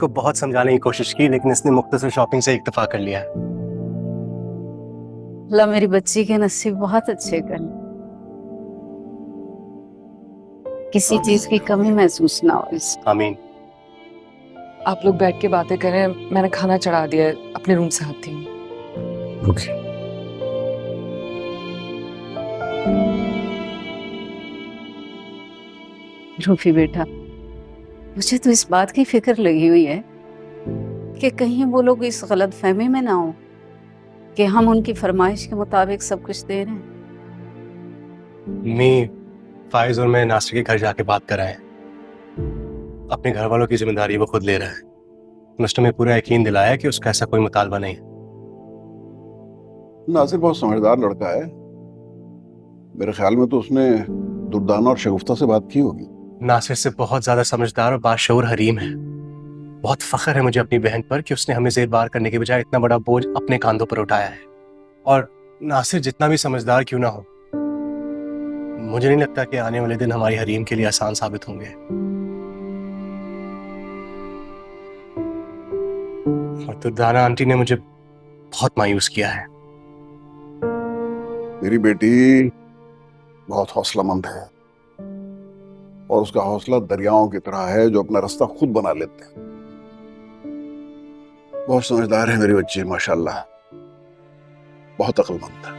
को बहुत समझाने की कोशिश की, लेकिन इसने मुख्तसर शॉपिंग से इक्तफा कर लिया। अल्लाह मेरी बच्ची के नसीब बहुत अच्छे कर, किसी चीज की कमी महसूस ना हो इस। आमीन। आप लोग बैठ के बातें करें, मैंने खाना चढ़ा दिया है, अपने रूम से आती हूँ। ओके। रूफी बेटा, मुझे तो इस बात की फिक्र लगी हुई है कि कहीं वो लोग इस गलत फहमी में ना हो कि हम उनकी फरमाइश के मुताबिक सब कुछ दे रहे हैं। मैं फाइज और मैं नासिर के घर जाके बात कर आए हैं। अपने घर वालों की जिम्मेदारी वो खुद ले रहा है। मिस्टर में पूरा यकीन दिलाया कि उसका ऐसा कोई मुतालबा नहीं है। नासिर बहुत समझदार लड़का है। मेरे ख्याल में तो उसने दुर्दाना और शगुफ्ता से बात की होगी। नासिर से बहुत ज्यादा समझदार और बाशऊर हरीम है। बहुत फख्र है मुझे अपनी बहन पर कि उसने हमें जेर बार करने के बजाय इतना बड़ा बोझ अपने कांधों पर उठाया है। और नासिर जितना भी समझदार क्यों ना हो, मुझे नहीं लगता कि आने वाले दिन हमारी हरीम के लिए आसान साबित होंगे। और दुर्दाना आंटी ने मुझे बहुत मायूस किया है। मेरी बेटी बहुत हौसलामंद है और उसका हौसला दरियाओं की तरह है जो अपना रास्ता खुद बना लेते हैं। बहुत समझदार है मेरी बच्ची, माशाल्लाह, बहुत अक्लमंद है।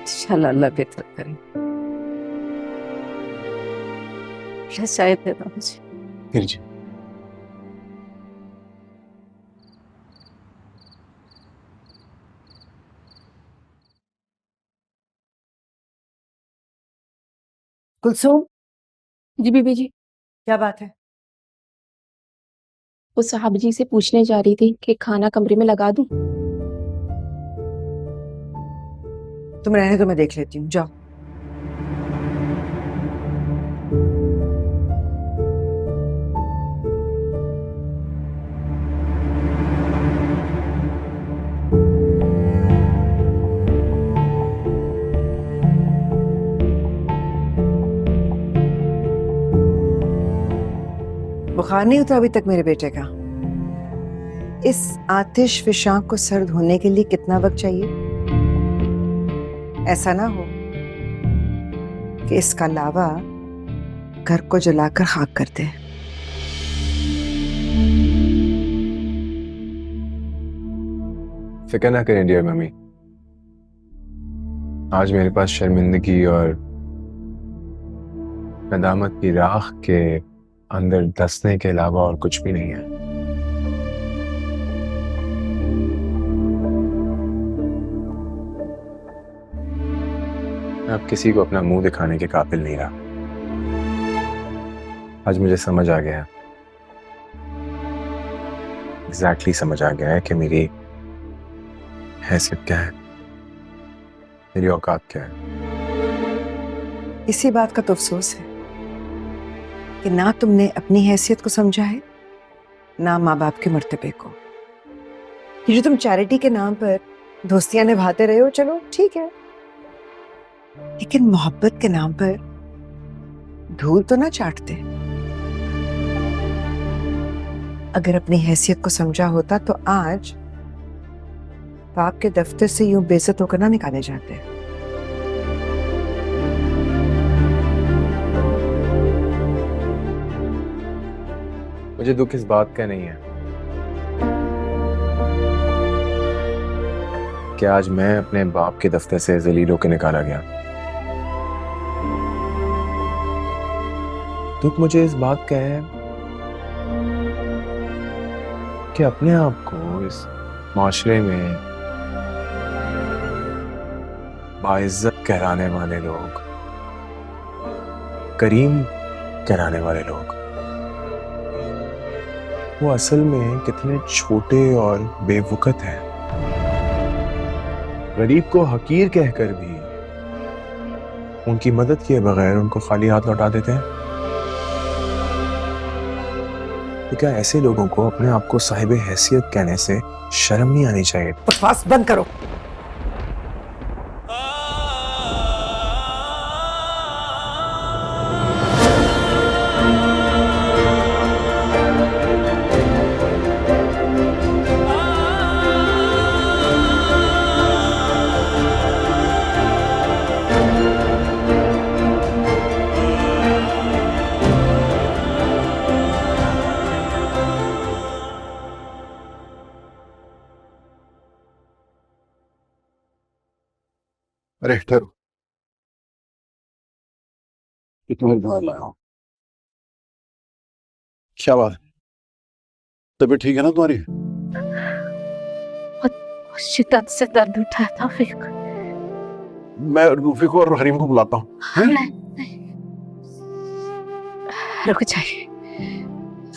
इंशाल्लाह अल्लाह बेहतर करे। चाय दे दो मुझे। फिर जी। कुलसुम, जी बीबी जी, क्या बात है? वो साहब जी से पूछने जा रही थी कि खाना कमरे में लगा दूं। तुम रहने दो, मैं देख लेती हूँ, जाओ। बुखार नहीं उतरा अभी तक मेरे बेटे का? इस आतिश फिशां को सर्द होने के लिए कितना वक्त चाहिए? ऐसा ना हो कि इसका लावा घर को जलाकर खाक कर दे। फिक्र ना करें डियर मम्मी, आज मेरे पास शर्मिंदगी और नदामत की राख के अंदर धंसने के अलावा और कुछ भी नहीं है। मैं अब किसी को अपना मुंह दिखाने के काबिल नहीं रहा। आज मुझे समझ आ गया, एग्जैक्टली समझ आ गया है कि मेरी हैसियत क्या है, मेरी औकात क्या है। इसी बात का तो अफसोस है कि ना तुमने अपनी हैसियत को समझा है, ना माँ बाप के मर्तबे को। ये जो तुम चैरिटी के नाम पर दोस्तियां निभाते रहे हो, चलो ठीक है, लेकिन मोहब्बत के नाम पर धूल तो ना चाटते। अगर अपनी हैसियत को समझा होता तो आज बाप के दफ्तर से यूं बेइज्जत होकर ना निकाले जाते। मुझे दुख इस बात का नहीं है कि आज मैं अपने बाप के दफ्तर से जलील होकर निकाला गया। दुख मुझे इस बात का है कि अपने आप को इस माशरे में बाइज्जत कहलाने वाले लोग, करीम कहलाने वाले लोग, वो असल में कितने छोटे और बेवकूफ हैं। गरीब को हकीर कहकर भी उनकी मदद किए बगैर उनको खाली हाथ लौटा देते हैं। तो क्या ऐसे लोगों को अपने आप को साहिब हैसियत कहने से शर्म नहीं आनी चाहिए? बकवास बंद करो। अरे ठहरो, ये तुम्हारी दवा लाया हूं। क्या बात है, तबीयत ठीक है ना तुम्हारी? शिद्दत से दर्द उठा था फिर। मैं रूफी को और हरीम को बुलाता हूँ। रुक जाइए,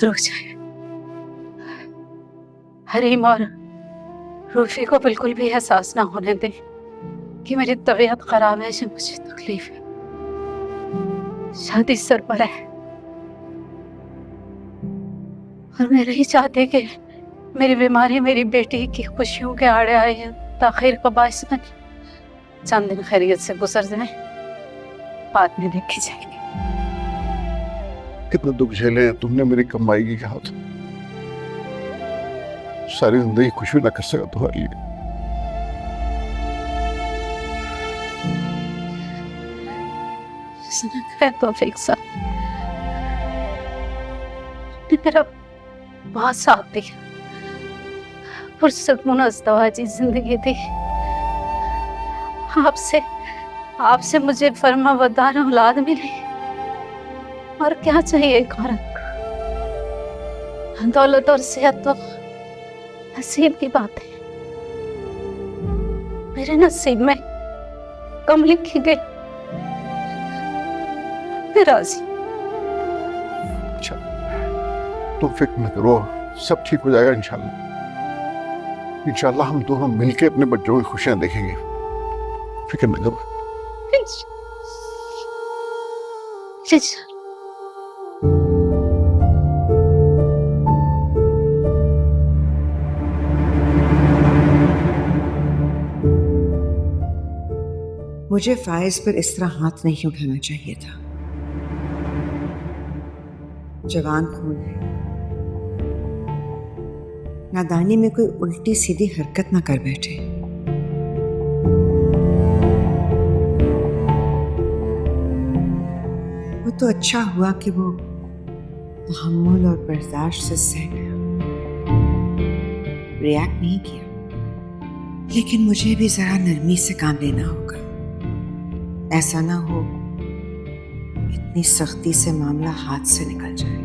रुक जाइए। हरीम और रूफी को बिल्कुल भी एहसास ना होने दें कि मेरी तबीयत खराब है, जो मुझे तकलीफ है। शादी सर पर है और मैं नहीं चाहती कि मेरी बीमारी मेरी बेटी की खुशियों के आड़े आए हैं, ताखिर का बायस बने। चंद दिन खैरियत से गुजर जाए, बाद में देखी जाएगी। कितना दुख झेले हैं तुमने मेरी कमाई के हाथ। सारी जिंदगी कुछ भी ना कर सका तुम्हारे लिए। तौफीक साहब ने मेरा बहुत साथ दिया, पुरसकून-ए-ज़दवाजी जिंदगी दी। आपसे मुझे फर्माबरदार औलाद मिली, और क्या चाहिए एक औरत को? दौलत और सेहत तो नसीब की बात है। मेरे नसीब में कम लिखी गई। मैं राजी। अच्छा, तुम फिक्र न करो, सब ठीक हो जाएगा इंशाल्लाह। इंशाल्लाह हम दोनों मिलके अपने बच्चों की खुशियां देखेंगे। फिक्र न करो। मुझे फाइज पर इस तरह हाथ नहीं उठाना चाहिए था। जवान खून है, नादानी में कोई उल्टी सीधी हरकत ना कर बैठे। वो तो अच्छा हुआ कि वो तहम्मुल और बर्दाश्त से सह गया, रिएक्ट नहीं किया। लेकिन मुझे भी जरा नरमी से काम लेना होगा। ऐसा ना हो इतनी सख्ती से मामला हाथ से निकल जाए।